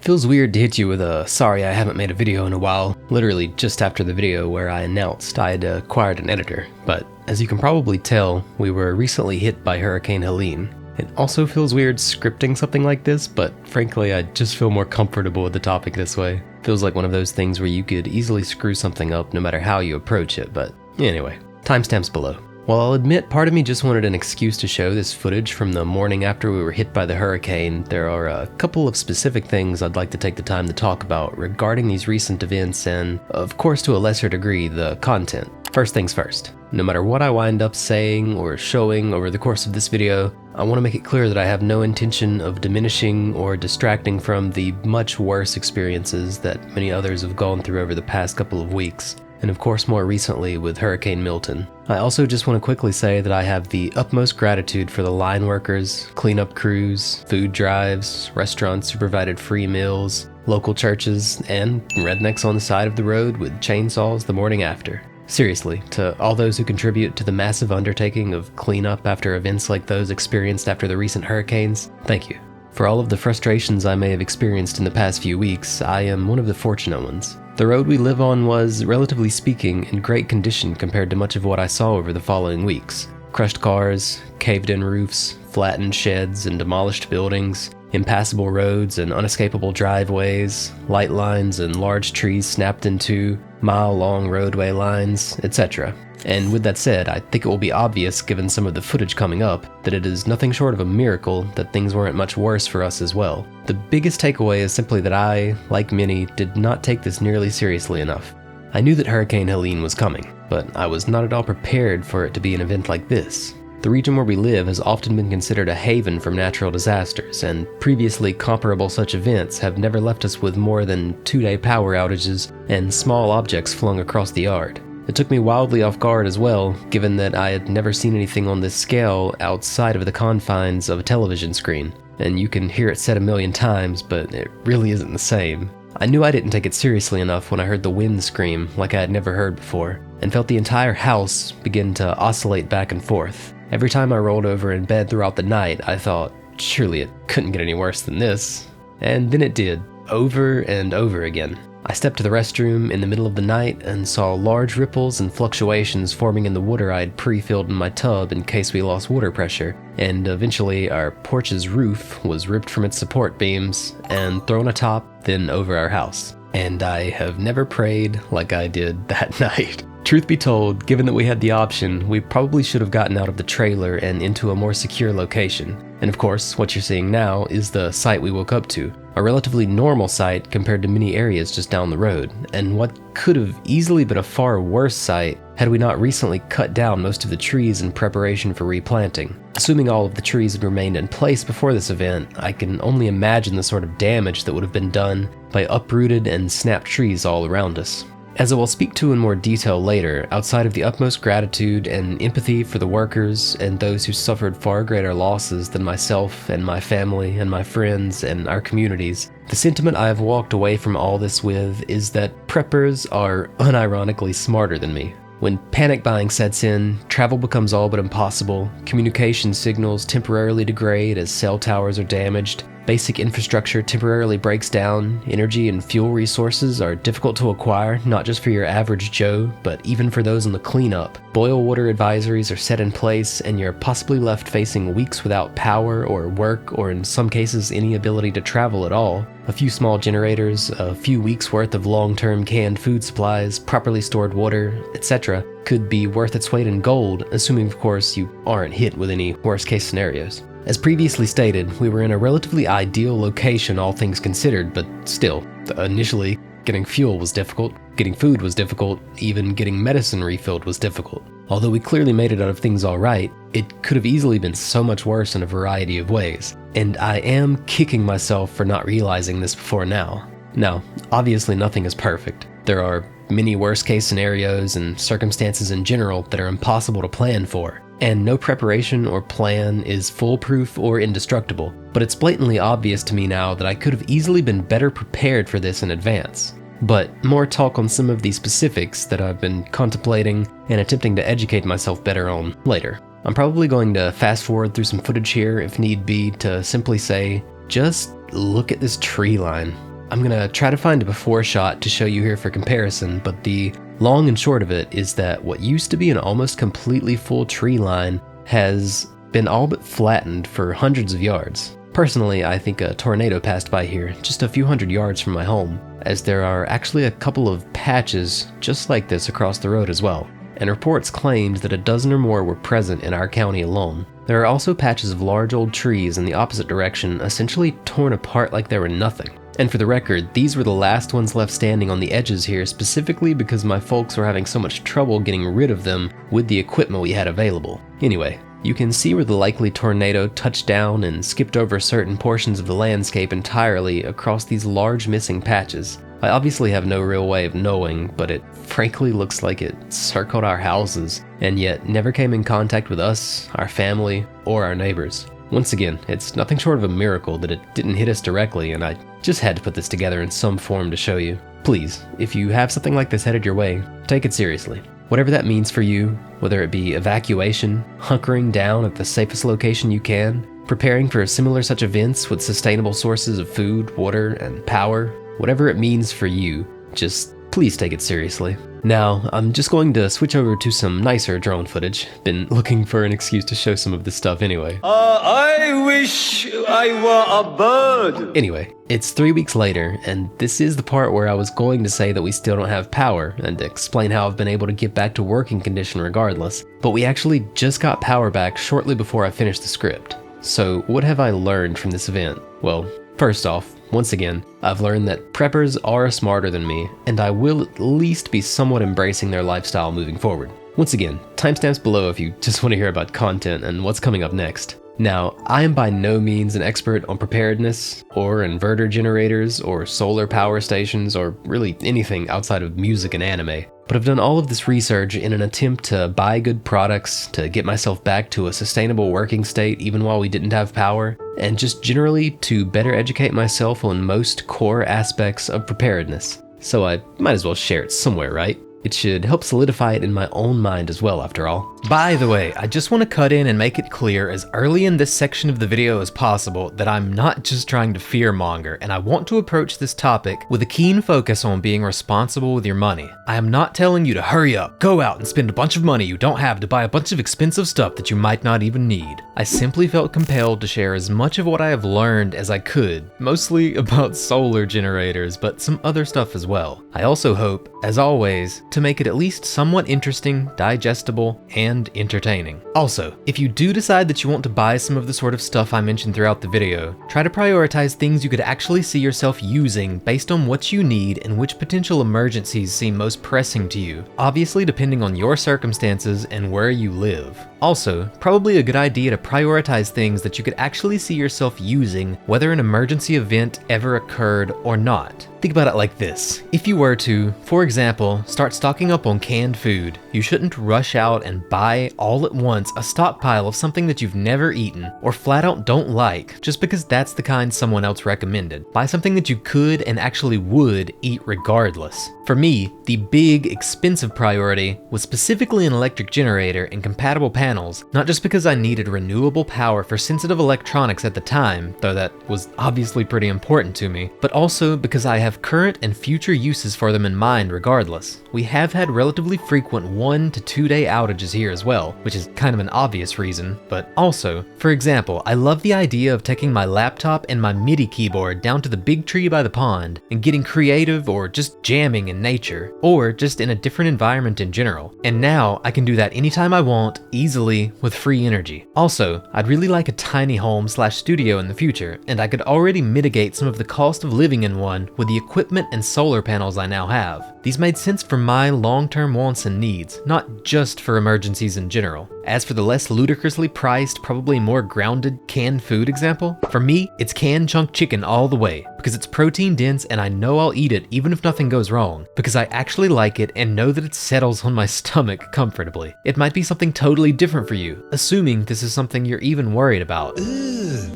Feels weird to hit you with a sorry I haven't made a video in a while, literally just after the video where I announced I had acquired an editor, but as you can probably tell, we were recently hit by Hurricane Helene. It also feels weird scripting something like this, but frankly I just feel more comfortable with the topic this way. Feels like one of those things where you could easily screw something up no matter how you approach it, but anyway, timestamps below. While I'll admit part of me just wanted an excuse to show this footage from the morning after we were hit by the hurricane, there are a couple of specific things I'd like to take the time to talk about regarding these recent events and, of course to a lesser degree, the content. First things first, no matter what I wind up saying or showing over the course of this video, I want to make it clear that I have no intention of diminishing or distracting from the much worse experiences that many others have gone through over the past couple of weeks. And of course more recently with Hurricane Milton. I also just want to quickly say that I have the utmost gratitude for the line workers, cleanup crews, food drives, restaurants who provided free meals, local churches, and rednecks on the side of the road with chainsaws the morning after. Seriously, to all those who contribute to the massive undertaking of cleanup after events like those experienced after the recent hurricanes, thank you. For all of the frustrations I may have experienced in the past few weeks, I am one of the fortunate ones. The road we live on was, relatively speaking, in great condition compared to much of what I saw over the following weeks. Crushed cars, caved-in roofs, flattened sheds and demolished buildings, impassable roads and unescapable driveways, light lines and large trees snapped into, mile-long roadway lines, etc. And with that said, I think it will be obvious, given some of the footage coming up, that it is nothing short of a miracle that things weren't much worse for us as well. The biggest takeaway is simply that I, like many, did not take this nearly seriously enough. I knew that Hurricane Helene was coming, but I was not at all prepared for it to be an event like this. The region where we live has often been considered a haven from natural disasters, and previously comparable such events have never left us with more than 2-day power outages and small objects flung across the yard. It took me wildly off guard as well, given that I had never seen anything on this scale outside of the confines of a television screen. And you can hear it said a million times, but it really isn't the same. I knew I didn't take it seriously enough when I heard the wind scream like I had never heard before, and felt the entire house begin to oscillate back and forth. Every time I rolled over in bed throughout the night, I thought, surely it couldn't get any worse than this. And then it did, over and over again. I stepped to the restroom in the middle of the night and saw large ripples and fluctuations forming in the water I had pre-filled in my tub in case we lost water pressure, and eventually our porch's roof was ripped from its support beams and thrown atop, then over our house. And I have never prayed like I did that night. Truth be told, given that we had the option, we probably should have gotten out of the trailer and into a more secure location. And of course, what you're seeing now is the site we woke up to, a relatively normal site compared to many areas just down the road, and what could have easily been a far worse site had we not recently cut down most of the trees in preparation for replanting. Assuming all of the trees had remained in place before this event, I can only imagine the sort of damage that would have been done by uprooted and snapped trees all around us. As I will speak to in more detail later, outside of the utmost gratitude and empathy for the workers and those who suffered far greater losses than myself and my family and my friends and our communities, the sentiment I have walked away from all this with is that preppers are unironically smarter than me. When panic buying sets in, travel becomes all but impossible, communication signals temporarily degrade as cell towers are damaged, basic infrastructure temporarily breaks down, energy and fuel resources are difficult to acquire, not just for your average Joe, but even for those on the cleanup. Boil water advisories are set in place, and you're possibly left facing weeks without power or work, or in some cases any ability to travel at all. A few small generators, a few weeks worth of long-term canned food supplies, properly stored water, etc. could be worth its weight in gold, assuming of course you aren't hit with any worst-case scenarios. As previously stated, we were in a relatively ideal location all things considered, but still, initially, getting fuel was difficult, getting food was difficult, even getting medicine refilled was difficult. Although we clearly made it out of things alright, it could have easily been so much worse in a variety of ways, and I am kicking myself for not realizing this before now. Now, obviously nothing is perfect. There are many worst-case scenarios and circumstances in general that are impossible to plan for. And no preparation or plan is foolproof or indestructible, but it's blatantly obvious to me now that I could have easily been better prepared for this in advance. But more talk on some of the specifics that I've been contemplating and attempting to educate myself better on later. I'm probably going to fast forward through some footage here if need be to simply say, just look at this tree line. I'm gonna try to find a before shot to show you here for comparison, but the long and short of it is that what used to be an almost completely full tree line has been all but flattened for hundreds of yards. Personally, I think a tornado passed by here just a few hundred yards from my home, as there are actually a couple of patches just like this across the road as well, and reports claimed that a dozen or more were present in our county alone. There are also patches of large old trees in the opposite direction, essentially torn apart like they were nothing. And for the record, these were the last ones left standing on the edges here, specifically because my folks were having so much trouble getting rid of them with the equipment we had available. Anyway, you can see where the likely tornado touched down and skipped over certain portions of the landscape entirely across these large missing patches. I obviously have no real way of knowing, but it frankly looks like it circled our houses, and yet never came in contact with us, our family, or our neighbors. Once again, it's nothing short of a miracle that it didn't hit us directly, and I just had to put this together in some form to show you. Please, if you have something like this headed your way, take it seriously. Whatever that means for you, whether it be evacuation, hunkering down at the safest location you can, preparing for similar such events with sustainable sources of food, water, and power, whatever it means for you, just please take it seriously. Now, I'm just going to switch over to some nicer drone footage. Been looking for an excuse to show some of this stuff anyway. I wish I were a bird. Anyway, it's 3 weeks later, and this is the part where I was going to say that we still don't have power, and explain how I've been able to get back to working condition regardless, but we actually just got power back shortly before I finished the script. So what have I learned from this event? Well, first off, once again, I've learned that preppers are smarter than me, and I will at least be somewhat embracing their lifestyle moving forward. Once again, timestamps below if you just want to hear about content and what's coming up next. Now, I am by no means an expert on preparedness, or inverter generators, or solar power stations, or really anything outside of music and anime, but I've done all of this research in an attempt to buy good products, to get myself back to a sustainable working state even while we didn't have power, and just generally to better educate myself on most core aspects of preparedness. So I might as well share it somewhere, right? It should help solidify it in my own mind as well, after all. By the way, I just want to cut in and make it clear as early in this section of the video as possible that I'm not just trying to fearmonger, and I want to approach this topic with a keen focus on being responsible with your money. I am not telling you to hurry up, go out and spend a bunch of money you don't have to buy a bunch of expensive stuff that you might not even need. I simply felt compelled to share as much of what I have learned as I could, mostly about solar generators, but some other stuff as well. I also hope, as always, to make it at least somewhat interesting, digestible, and entertaining. Also, if you do decide that you want to buy some of the sort of stuff I mentioned throughout the video, try to prioritize things you could actually see yourself using based on what you need and which potential emergencies seem most pressing to you, obviously depending on your circumstances and where you live. Also, probably a good idea to prioritize things that you could actually see yourself using whether an emergency event ever occurred or not. Think about it like this. If you were to, for example, start stocking up on canned food, you shouldn't rush out and buy all at once a stockpile of something that you've never eaten or flat out don't like just because that's the kind someone else recommended. Buy something that you could and actually would eat regardless. For me, the big, expensive priority was specifically an electric generator and compatible panels, not just because I needed renewable power for sensitive electronics at the time, though that was obviously pretty important to me, but also because I have current and future uses for them in mind regardless. We have had relatively frequent 1 to 2 day outages here as well, which is kind of an obvious reason, but also, for example, I love the idea of taking my laptop and my MIDI keyboard down to the big tree by the pond and getting creative or just jamming in nature, or just in a different environment in general. And now I can do that anytime I want, easily, with free energy. Also, I'd really like a tiny home/studio in the future, and I could already mitigate some of the cost of living in one with the equipment and solar panels I now have. These made sense for my long-term wants and needs, not just for emergencies in general. As for the less ludicrously priced, probably more grounded canned food example, for me, it's canned chunk chicken all the way, because it's protein dense and I know I'll eat it even if nothing goes wrong, because I actually like it and know that it settles on my stomach comfortably. It might be something totally different for you, assuming this is something you're even worried about.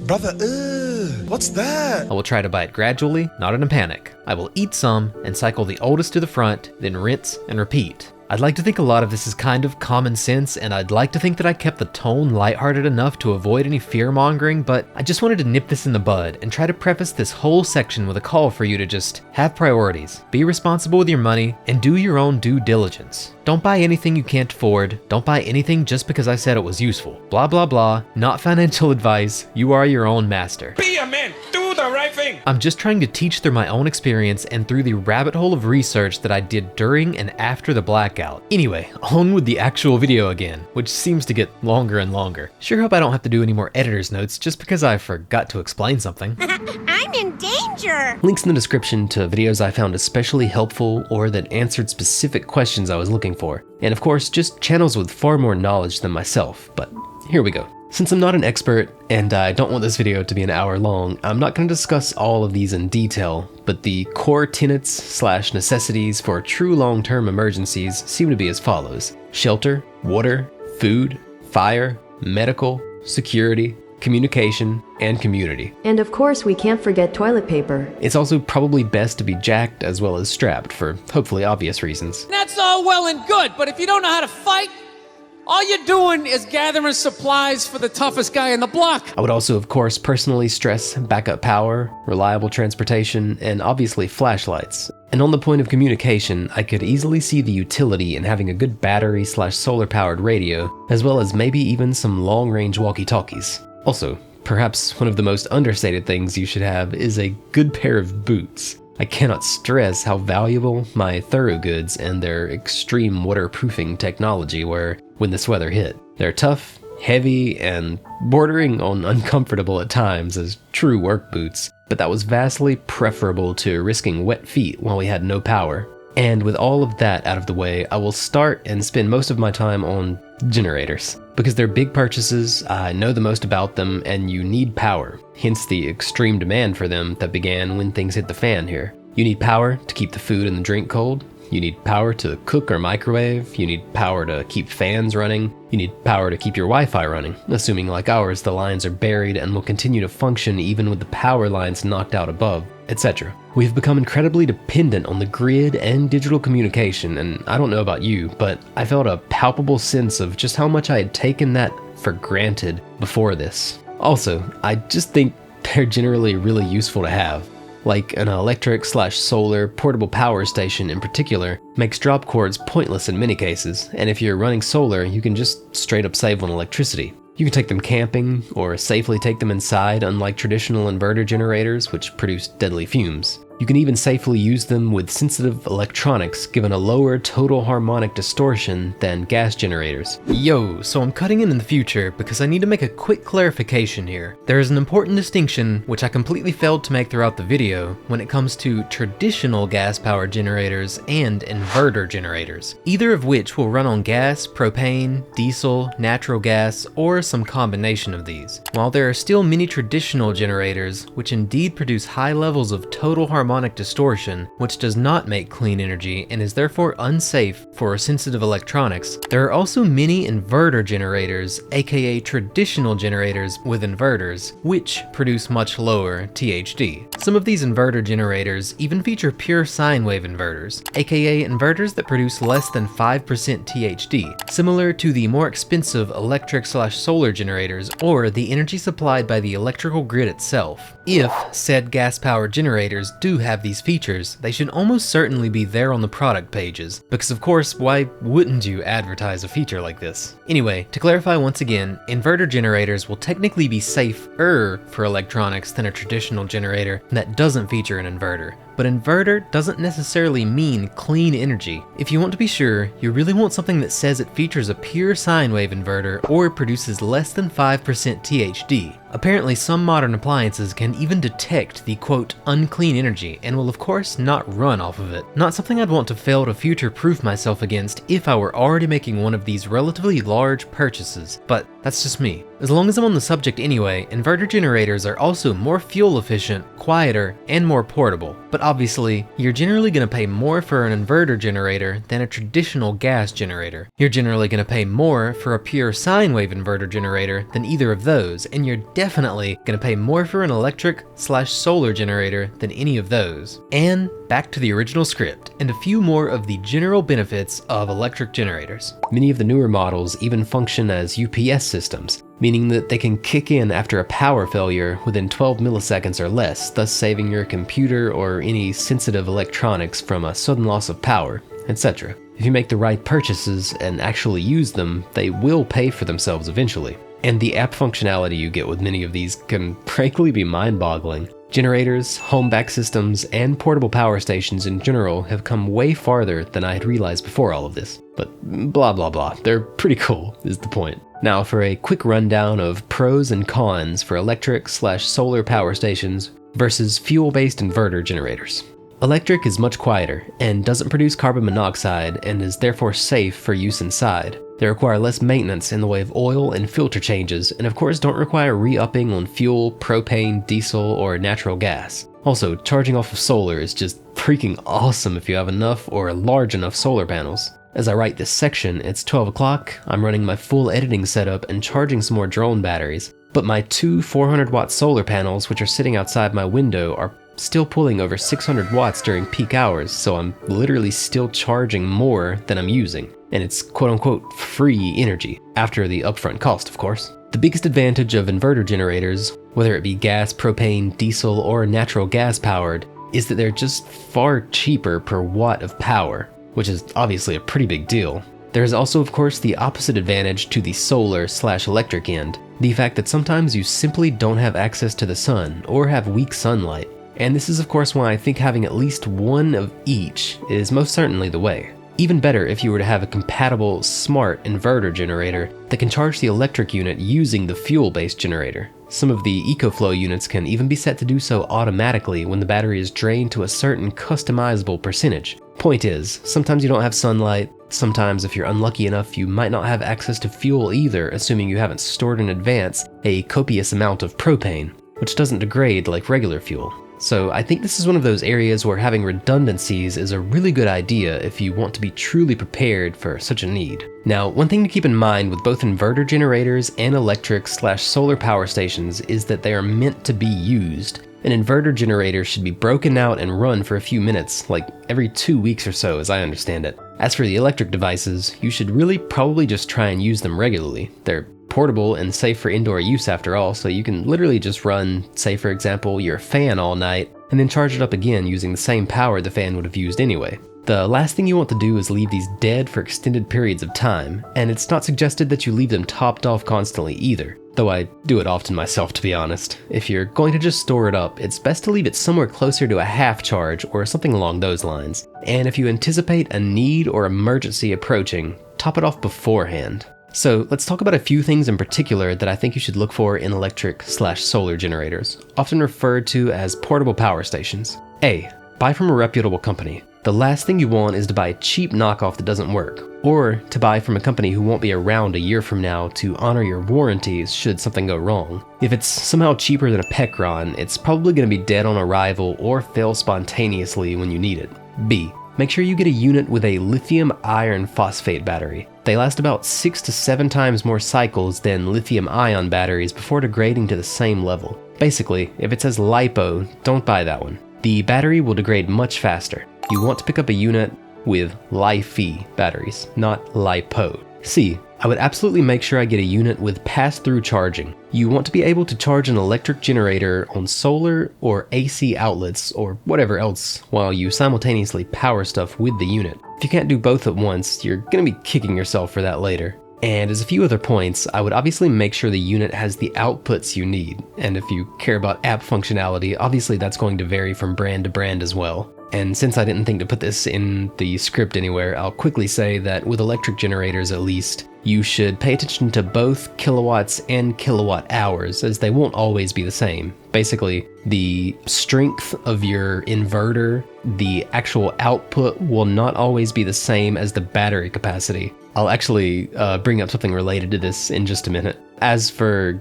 Brother, what's that? I will try to buy it gradually, not in a panic. I will eat some and cycle the oldest to the front, then rinse and repeat. I'd like to think a lot of this is kind of common sense, and I'd like to think that I kept the tone lighthearted enough to avoid any fear-mongering, but I just wanted to nip this in the bud and try to preface this whole section with a call for you to just have priorities, be responsible with your money, and do your own due diligence. Don't buy anything you can't afford, don't buy anything just because I said it was useful. Blah blah blah, not financial advice, you are your own master. Be a man, do the right thing. I'm just trying to teach through my own experience and through the rabbit hole of research that I did during and after the blackout. Anyway, on with the actual video again, which seems to get longer and longer. Sure hope I don't have to do any more editor's notes just because I forgot to explain something. I'm in danger! Links in the description to videos I found especially helpful or that answered specific questions I was looking for. And of course, just channels with far more knowledge than myself, but here we go. Since I'm not an expert, and I don't want this video to be an hour long, I'm not going to discuss all of these in detail, but the core tenets / necessities for true long-term emergencies seem to be as follows: shelter, water, food, fire, medical, security, communication, and community. And of course, we can't forget toilet paper. It's also probably best to be jacked as well as strapped for hopefully obvious reasons. That's all well and good, but if you don't know how to fight, all you're doing is gathering supplies for the toughest guy in the block. I would also, of course, personally stress backup power, reliable transportation, and obviously flashlights. And on the point of communication, I could easily see the utility in having a good battery / solar powered radio, as well as maybe even some long range walkie-talkies. Also, perhaps one of the most understated things you should have is a good pair of boots. I cannot stress how valuable my Thorogoods and their extreme waterproofing technology were when this weather hit. They're tough, heavy, and bordering on uncomfortable at times as true work boots, but that was vastly preferable to risking wet feet while we had no power. And with all of that out of the way, I will start and spend most of my time on generators. Because they're big purchases, I know the most about them, and you need power, hence the extreme demand for them that began when things hit the fan here. You need power to keep the food and the drink cold, you need power to cook or microwave, you need power to keep fans running, you need power to keep your Wi-Fi running, assuming like ours the lines are buried and will continue to function even with the power lines knocked out above, etc. We've become incredibly dependent on the grid and digital communication, and I don't know about you, but I felt a palpable sense of just how much I had taken that for granted before this. Also, I just think they're generally really useful to have. Like an electric / solar portable power station in particular makes drop cords pointless in many cases, and if you're running solar, you can just straight up save on electricity. You can take them camping, or safely take them inside, unlike traditional inverter generators, which produce deadly fumes. You can even safely use them with sensitive electronics, given a lower total harmonic distortion than gas generators. Yo, so I'm cutting in the future because I need to make a quick clarification here. There is an important distinction, which I completely failed to make throughout the video, when it comes to traditional gas-powered generators and inverter generators, either of which will run on gas, propane, diesel, natural gas, or some combination of these. While there are still many traditional generators, which indeed produce high levels of total harmonic distortion, which does not make clean energy and is therefore unsafe for sensitive electronics, there are also many inverter generators, aka traditional generators with inverters, which produce much lower THD. Some of these inverter generators even feature pure sine wave inverters, aka inverters that produce less than 5% THD, similar to the more expensive electric / solar generators or the energy supplied by the electrical grid itself. If said gas-powered generators do have these features, they should almost certainly be there on the product pages, because of course, why wouldn't you advertise a feature like this? Anyway, to clarify once again, inverter generators will technically be safer for electronics than a traditional generator that doesn't feature an inverter. But inverter doesn't necessarily mean clean energy. If you want to be sure, you really want something that says it features a pure sine wave inverter or produces less than 5% THD. Apparently some modern appliances can even detect the quote unclean energy and will of course not run off of it. Not something I'd want to fail to future-proof myself against if I were already making one of these relatively large purchases, but that's just me. As long as I'm on the subject anyway, inverter generators are also more fuel efficient, quieter, and more portable. But Obviously, you're generally going to pay more for an inverter generator than a traditional gas generator. You're generally going to pay more for a pure sine wave inverter generator than either of those, and you're definitely going to pay more for an electric/solar generator than any of those. And back to the original script, and a few more of the general benefits of electric generators. Many of the newer models even function as UPS systems, meaning that they can kick in after a power failure within 12 milliseconds or less, thus saving your computer or any sensitive electronics from a sudden loss of power, etc. If you make the right purchases and actually use them, they will pay for themselves eventually. And the app functionality you get with many of these can frankly be mind-boggling. Generators, home back systems, and portable power stations in general have come way farther than I had realized before all of this. But blah blah blah, they're pretty cool, is the point. Now for a quick rundown of pros and cons for electric/solar power stations versus fuel-based inverter generators. Electric is much quieter and doesn't produce carbon monoxide and is therefore safe for use inside. They require less maintenance in the way of oil and filter changes, and of course don't require re-upping on fuel, propane, diesel, or natural gas. Also, charging off of solar is just freaking awesome if you have enough or large enough solar panels. As I write this section, it's 12 o'clock, I'm running my full editing setup and charging some more drone batteries, but my two 400-watt solar panels which are sitting outside my window are still pulling over 600 watts during peak hours, so I'm literally still charging more than I'm using. And it's quote-unquote free energy, after the upfront cost of course. The biggest advantage of inverter generators, whether it be gas, propane, diesel, or natural gas powered, is that they're just far cheaper per watt of power, which is obviously a pretty big deal. There is also of course the opposite advantage to the solar/electric end, the fact that sometimes you simply don't have access to the sun or have weak sunlight. And this is of course why I think having at least one of each is most certainly the way. Even better if you were to have a compatible, smart inverter generator that can charge the electric unit using the fuel-based generator. Some of the EcoFlow units can even be set to do so automatically when the battery is drained to a certain customizable percentage. Point is, sometimes you don't have sunlight, sometimes if you're unlucky enough you might not have access to fuel either, assuming you haven't stored in advance a copious amount of propane, which doesn't degrade like regular fuel. So I think this is one of those areas where having redundancies is a really good idea if you want to be truly prepared for such a need. Now, one thing to keep in mind with both inverter generators and electric/solar power stations is that they are meant to be used. An inverter generator should be broken out and run for a few minutes, like every 2 weeks or so as I understand it. As for the electric devices, you should really probably just try and use them regularly. They're portable and safe for indoor use after all, so you can literally just run, say for example, your fan all night, and then charge it up again using the same power the fan would have used anyway. The last thing you want to do is leave these dead for extended periods of time, and it's not suggested that you leave them topped off constantly either, though I do it often myself to be honest. If you're going to just store it up, it's best to leave it somewhere closer to a half charge or something along those lines. And if you anticipate a need or emergency approaching, top it off beforehand. So let's talk about a few things in particular that I think you should look for in electric/solar generators, often referred to as portable power stations. A. Buy from a reputable company. The last thing you want is to buy a cheap knockoff that doesn't work, or to buy from a company who won't be around a year from now to honor your warranties should something go wrong. If it's somehow cheaper than a Pecron, it's probably going to be dead on arrival or fail spontaneously when you need it. B. Make sure you get a unit with a lithium iron phosphate battery. They last about 6 to 7 times more cycles than lithium ion batteries before degrading to the same level. Basically, if it says LiPo, don't buy that one. The battery will degrade much faster. You want to pick up a unit with Li-Fi batteries, not LiPo. C. I would absolutely make sure I get a unit with pass-through charging. You want to be able to charge an electric generator on solar or AC outlets or whatever else while you simultaneously power stuff with the unit. If you can't do both at once, you're going to be kicking yourself for that later. And as a few other points, I would obviously make sure the unit has the outputs you need. And if you care about app functionality, obviously that's going to vary from brand to brand as well. And since I didn't think to put this in the script anywhere, I'll quickly say that with electric generators at least, you should pay attention to both kilowatts and kilowatt hours, as they won't always be the same. Basically, the strength of your inverter, the actual output will not always be the same as the battery capacity. I'll actually bring up something related to this in just a minute. As for,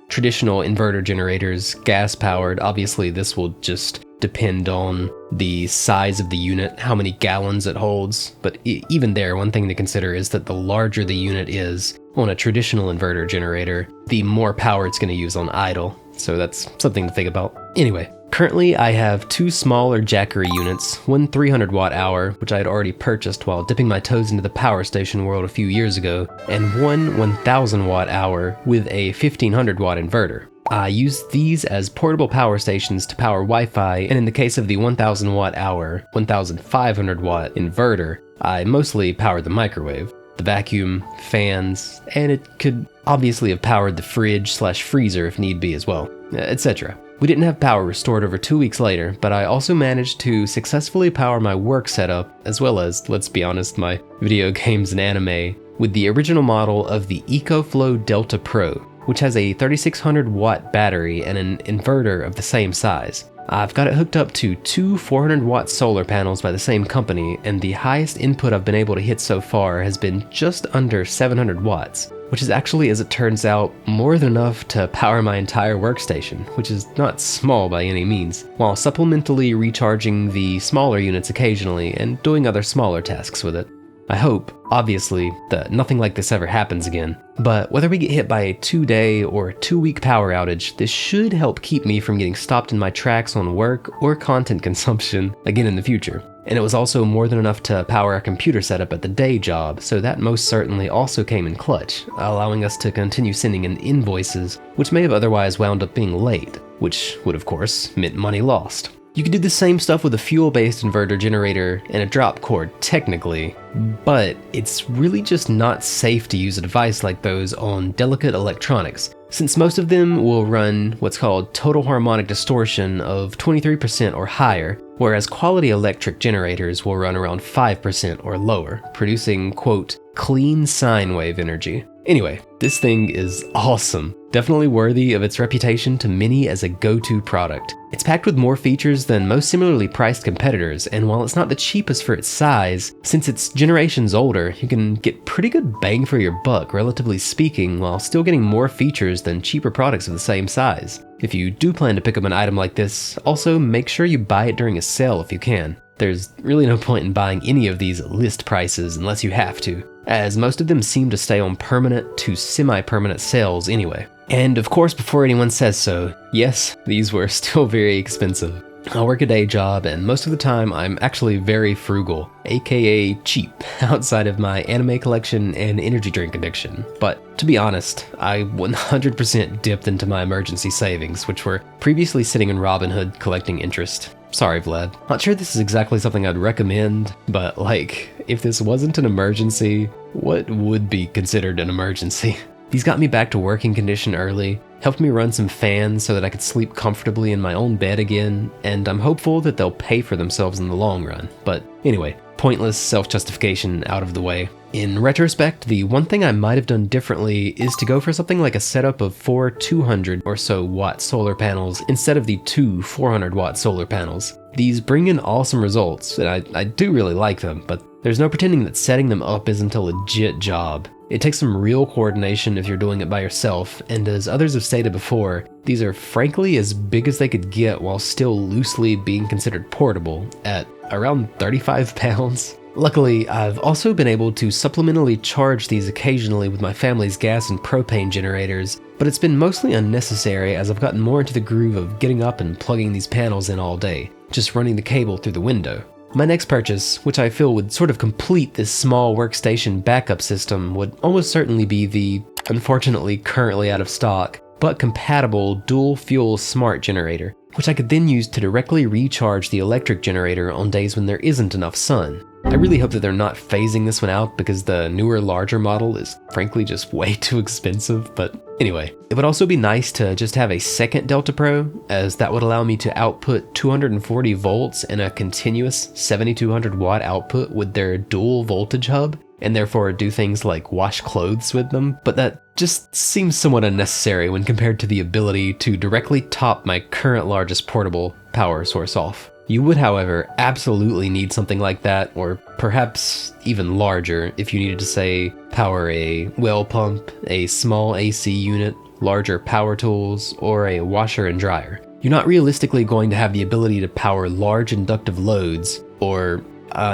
traditional inverter generators, gas powered, obviously this will just depend on the size of the unit, how many gallons it holds, but even there, one thing to consider is that the larger the unit is on a traditional inverter generator, the more power it's going to use on idle, so that's something to think about. Anyway, currently I have 2 smaller Jackery units, one 300 watt hour, which I had already purchased while dipping my toes into the power station world a few years ago, and one 1000 watt hour with a 1500 watt inverter. I use these as portable power stations to power Wi-Fi, and in the case of the 1000 watt hour, 1500 watt inverter, I mostly powered the microwave, the vacuum, fans, and it could obviously have powered the fridge/freezer if need be as well, etc. We didn't have power restored over 2 weeks later, but I also managed to successfully power my work setup, as well as, let's be honest, my video games and anime, with the original model of the EcoFlow Delta Pro, which has a 3600 watt battery and an inverter of the same size. I've got it hooked up to 2 400 watt solar panels by the same company, and the highest input I've been able to hit so far has been just under 700 watts, which is actually, as it turns out, more than enough to power my entire workstation, which is not small by any means, while supplementally recharging the smaller units occasionally and doing other smaller tasks with it. I hope, obviously, that nothing like this ever happens again, but whether we get hit by a 2-day or 2-week power outage, this should help keep me from getting stopped in my tracks on work or content consumption again in the future. And it was also more than enough to power our computer setup at the day job, so that most certainly also came in clutch, allowing us to continue sending in invoices, which may have otherwise wound up being late, which would of course meant money lost. You could do the same stuff with a fuel-based inverter generator and a drop cord, technically, but it's really just not safe to use a device like those on delicate electronics, since most of them will run what's called total harmonic distortion of 23% or higher, whereas quality electric generators will run around 5% or lower, producing, quote, clean sine wave energy. Anyway, this thing is awesome. Definitely worthy of its reputation to many as a go-to product. It's packed with more features than most similarly priced competitors, and while it's not the cheapest for its size, since it's generations older, you can get pretty good bang for your buck, relatively speaking, while still getting more features than cheaper products of the same size. If you do plan to pick up an item like this, also make sure you buy it during a sale if you can. There's really no point in buying any of these at list prices unless you have to, as most of them seem to stay on permanent to semi-permanent sales anyway. And of course, before anyone says so, yes, these were still very expensive. I work a day job, and most of the time I'm actually very frugal, aka cheap, outside of my anime collection and energy drink addiction. But to be honest, I 100% dipped into my emergency savings, which were previously sitting in Robinhood collecting interest. Sorry, Vlad. Not sure this is exactly something I'd recommend, but like, if this wasn't an emergency, what would be considered an emergency? These got me back to working condition early, helped me run some fans so that I could sleep comfortably in my own bed again, and I'm hopeful that they'll pay for themselves in the long run. But anyway, pointless self-justification out of the way. In retrospect, the one thing I might have done differently is to go for something like a setup of 4 200 or so watt solar panels instead of the 2 400 watt solar panels. These bring in awesome results, and I do really like them, but there's no pretending that setting them up isn't a legit job. It takes some real coordination if you're doing it by yourself, and as others have stated before, these are frankly as big as they could get while still loosely being considered portable at around 35 pounds. Luckily, I've also been able to supplementally charge these occasionally with my family's gas and propane generators, but it's been mostly unnecessary as I've gotten more into the groove of getting up and plugging these panels in all day, just running the cable through the window. My next purchase, which I feel would sort of complete this small workstation backup system, would almost certainly be the, unfortunately currently out of stock, but compatible dual fuel smart generator, which I could then use to directly recharge the electric generator on days when there isn't enough sun. I really hope that they're not phasing this one out because the newer, larger model is frankly just way too expensive, but anyway. It would also be nice to just have a second Delta Pro, as that would allow me to output 240 volts and a continuous 7200 watt output with their dual voltage hub, and therefore do things like wash clothes with them, but that just seems somewhat unnecessary when compared to the ability to directly top my current largest portable power source off. You would, however, absolutely need something like that, or perhaps even larger if you needed to, say, power a well pump, a small AC unit, larger power tools, or a washer and dryer. you're not realistically going to have the ability to power large inductive loads, or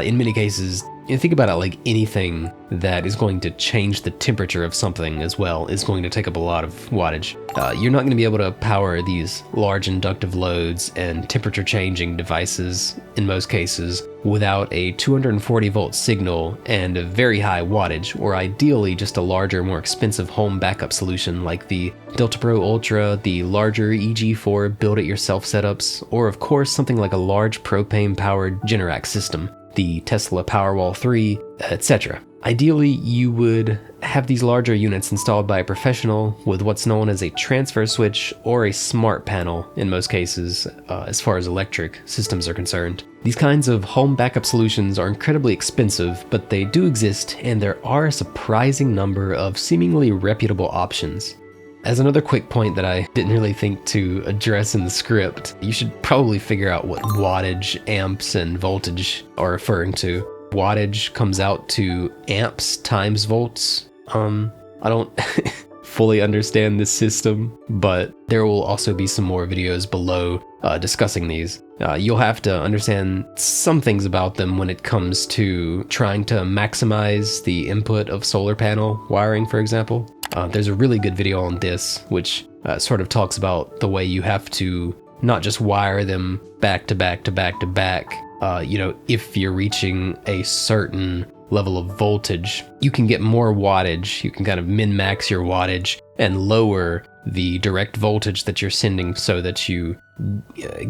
in many cases, think about it like anything that is going to change the temperature of something as well is going to take up a lot of wattage. You're not going to be able to power these large inductive loads and temperature changing devices in most cases without a 240 volt signal and a very high wattage, or ideally just a larger, more expensive home backup solution like the Delta Pro Ultra, the larger EG4 build-it-yourself setups, or of course something like a large propane-powered Generac system, the Tesla Powerwall 3, etc. Ideally, you would have these larger units installed by a professional with what's known as a transfer switch or a smart panel in most cases, as far as electric systems are concerned. These kinds of home backup solutions are incredibly expensive, but they do exist, and there are a surprising number of seemingly reputable options. As another quick point that I didn't really think to address in the script, you should probably figure out what wattage, amps, and voltage are referring to. Wattage comes out to amps times volts. I don't fully understand this system, but there will also be some more videos below discussing these. You'll have to understand some things about them when it comes to trying to maximize the input of solar panel wiring, for example. There's a really good video on this, which sort of talks about the way you have to not just wire them back to back to back to back. If you're reaching a certain level of voltage, you can get more wattage. You can kind of min-max your wattage and lower the direct voltage that you're sending so that you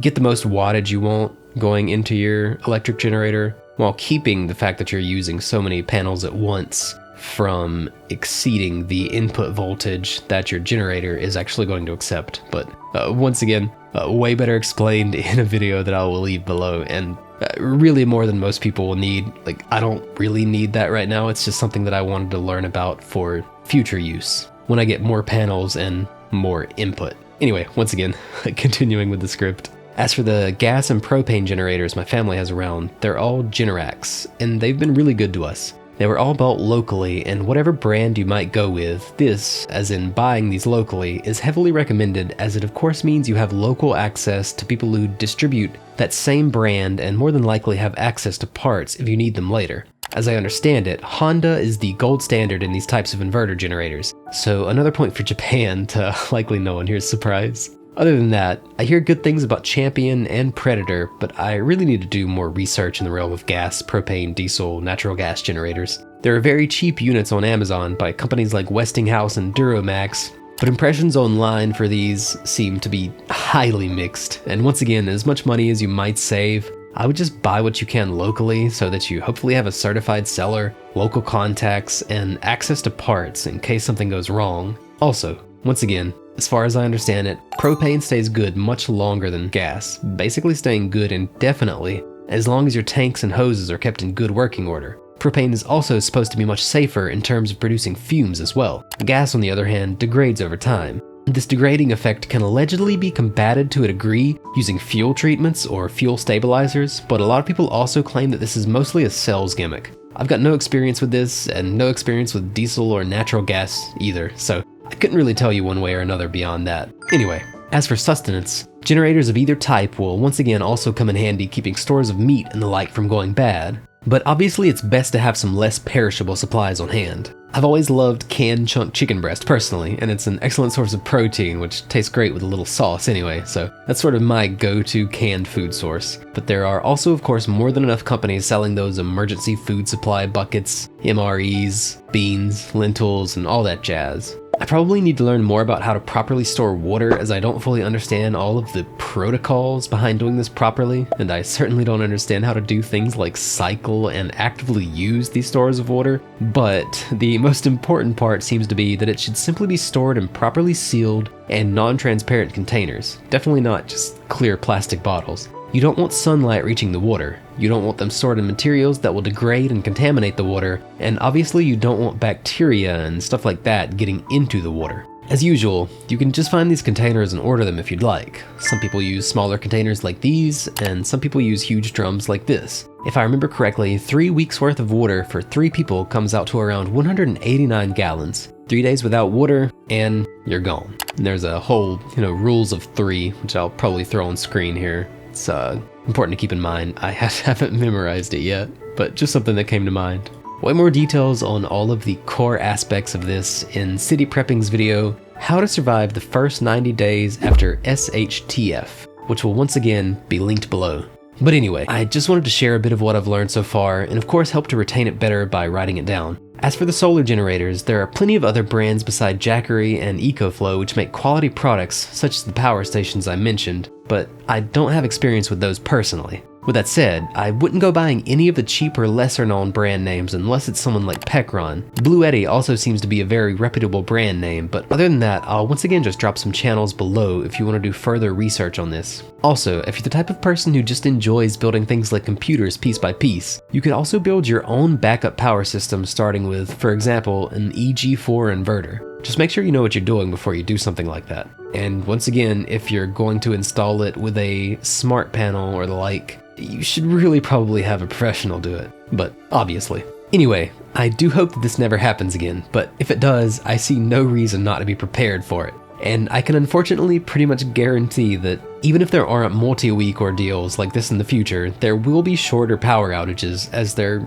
get the most wattage you want going into your electric generator, while keeping the fact that you're using so many panels at once from exceeding the input voltage that your generator is actually going to accept. But once again, way better explained in a video that I will leave below, and really more than most people will need. Like, I don't really need that right now. It's just something that I wanted to learn about for future use when I get more panels and more input. Anyway, once again, continuing with the script. As for the gas and propane generators my family has around, they're all Generacs, and they've been really good to us. They were all built locally, and whatever brand you might go with, this, as in buying these locally, is heavily recommended, as it of course means you have local access to people who distribute that same brand and more than likely have access to parts if you need them later. As I understand it, Honda is the gold standard in these types of inverter generators, so another point for Japan to likely no one here's surprise. Other than that, I hear good things about Champion and Predator, but I really need to do more research in the realm of gas, propane, diesel, natural gas generators. There are very cheap units on Amazon by companies like Westinghouse and Duramax, but impressions online for these seem to be highly mixed. And once again, as much money as you might save, I would just buy what you can locally so that you hopefully have a certified seller, local contacts, and access to parts in case something goes wrong. Also, once again, as far as I understand it, propane stays good much longer than gas, basically staying good indefinitely as long as your tanks and hoses are kept in good working order. Propane is also supposed to be much safer in terms of producing fumes as well. Gas, on the other hand, degrades over time. This degrading effect can allegedly be combated to a degree using fuel treatments or fuel stabilizers, but a lot of people also claim that this is mostly a sales gimmick. I've got no experience with this, and no experience with diesel or natural gas either, so I couldn't really tell you one way or another beyond that. Anyway, as for sustenance, generators of either type will once again also come in handy keeping stores of meat and the like from going bad, but obviously it's best to have some less perishable supplies on hand. I've always loved canned chunk chicken breast personally, and it's an excellent source of protein which tastes great with a little sauce anyway, so that's sort of my go-to canned food source. But there are also of course more than enough companies selling those emergency food supply buckets, MREs, beans, lentils, and all that jazz. I probably need to learn more about how to properly store water, as I don't fully understand all of the protocols behind doing this properly, and I certainly don't understand how to do things like cycle and actively use these stores of water. But the most important part seems to be that it should simply be stored in properly sealed and non-transparent containers, definitely not just clear plastic bottles. You don't want sunlight reaching the water, you don't want them stored in materials that will degrade and contaminate the water, and obviously you don't want bacteria and stuff like that getting into the water. As usual, you can just find these containers and order them if you'd like. Some people use smaller containers like these, and some people use huge drums like this. If I remember correctly, 3 weeks worth of water for 3 people comes out to around 189 gallons. 3 days without water, and you're gone. And there's a whole, rules of 3, which I'll probably throw on screen here. It's important to keep in mind. I haven't memorized it yet, but just something that came to mind. Way more details on all of the core aspects of this in City Prepping's video, How to Survive the First 90 Days After SHTF, which will once again be linked below. But anyway, I just wanted to share a bit of what I've learned so far, and of course help to retain it better by writing it down. As for the solar generators, there are plenty of other brands beside Jackery and EcoFlow which make quality products, such as the power stations I mentioned, but I don't have experience with those personally. With that said, I wouldn't go buying any of the cheaper, lesser known brand names unless it's someone like Pecron. Blue Eddy also seems to be a very reputable brand name, but other than that, I'll once again just drop some channels below if you want to do further research on this. Also, if you're the type of person who just enjoys building things like computers piece by piece, you could also build your own backup power system starting with, for example, an EG4 inverter. Just make sure you know what you're doing before you do something like that. And once again, if you're going to install it with a smart panel or the like, you should really probably have a professional do it, but obviously. Anyway, I do hope that this never happens again, but if it does, I see no reason not to be prepared for it. And I can unfortunately pretty much guarantee that even if there aren't multi-week ordeals like this in the future, there will be shorter power outages, as there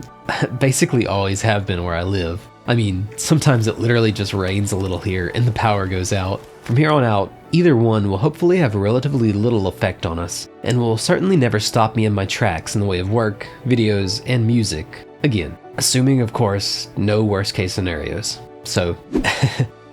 basically always have been where I live. I mean, sometimes it literally just rains a little here and the power goes out. From here on out, either one will hopefully have relatively little effect on us, and will certainly never stop me in my tracks in the way of work, videos, and music. Again, assuming, of course, no worst case scenarios. So,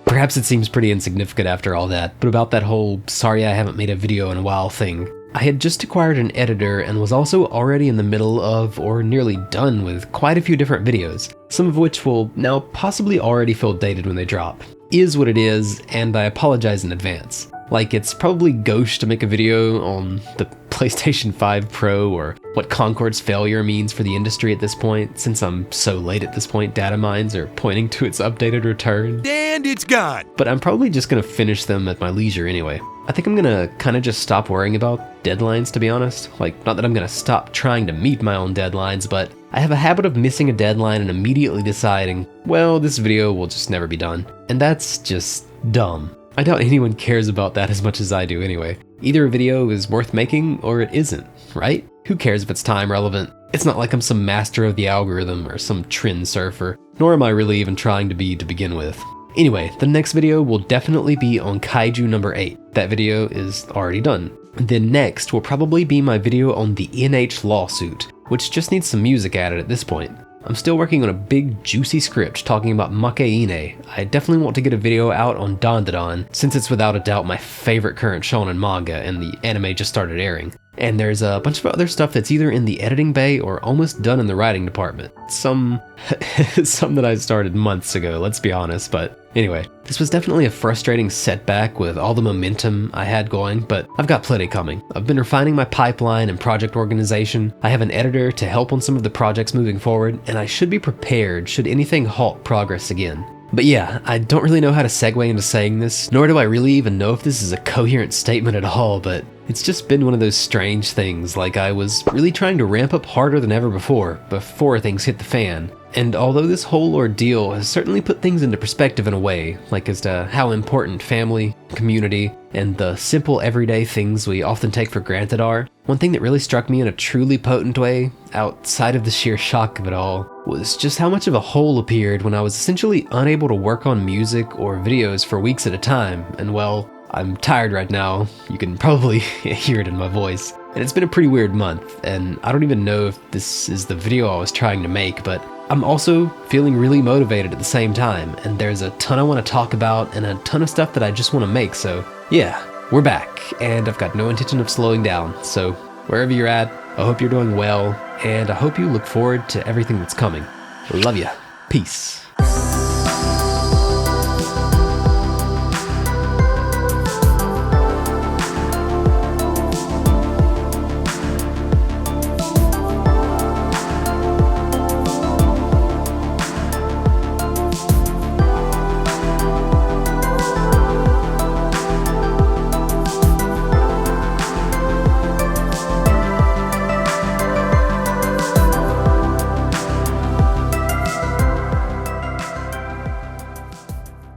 perhaps it seems pretty insignificant after all that, but about that whole sorry I haven't made a video in a while thing, I had just acquired an editor and was also already in the middle of, or nearly done with, quite a few different videos, some of which will now possibly already feel dated when they drop. Is what it is, and I apologize in advance. Like, it's probably gauche to make a video on the PlayStation 5 Pro or what Concord's failure means for the industry at this point. Since I'm so late at this point, data mines are pointing to its updated return. And it's gone. But I'm probably just gonna finish them at my leisure anyway. I think I'm gonna kinda just stop worrying about deadlines, to be honest. Like, not that I'm gonna stop trying to meet my own deadlines, but I have a habit of missing a deadline and immediately deciding, well, this video will just never be done. And that's just dumb. I doubt anyone cares about that as much as I do anyway. Either a video is worth making or it isn't, right? Who cares if it's time relevant? It's not like I'm some master of the algorithm or some trend surfer, nor am I really even trying to be to begin with. Anyway, the next video will definitely be on Kaiju number 8. That video is already done. Then next will probably be my video on the NH lawsuit, which just needs some music added at this point. I'm still working on a big juicy script talking about Makeine. I definitely want to get a video out on Dandadan, since it's without a doubt my favorite current shonen manga and the anime just started airing. And there's a bunch of other stuff that's either in the editing bay or almost done in the writing department. Some that I started months ago, let's be honest, but anyway. This was definitely a frustrating setback with all the momentum I had going, but I've got plenty coming. I've been refining my pipeline and project organization. I have an editor to help on some of the projects moving forward, and I should be prepared should anything halt progress again. But yeah, I don't really know how to segue into saying this, nor do I really even know if this is a coherent statement at all, but it's just been one of those strange things, like I was really trying to ramp up harder than ever before things hit the fan. And although this whole ordeal has certainly put things into perspective in a way, like as to how important family, community, and the simple everyday things we often take for granted are, one thing that really struck me in a truly potent way, outside of the sheer shock of it all, was just how much of a hole appeared when I was essentially unable to work on music or videos for weeks at a time, and well, I'm tired right now, you can probably hear it in my voice. And it's been a pretty weird month, and I don't even know if this is the video I was trying to make, but I'm also feeling really motivated at the same time, and there's a ton I want to talk about and a ton of stuff that I just want to make, so yeah, we're back, and I've got no intention of slowing down, so wherever you're at, I hope you're doing well, and I hope you look forward to everything that's coming. Love ya. Peace.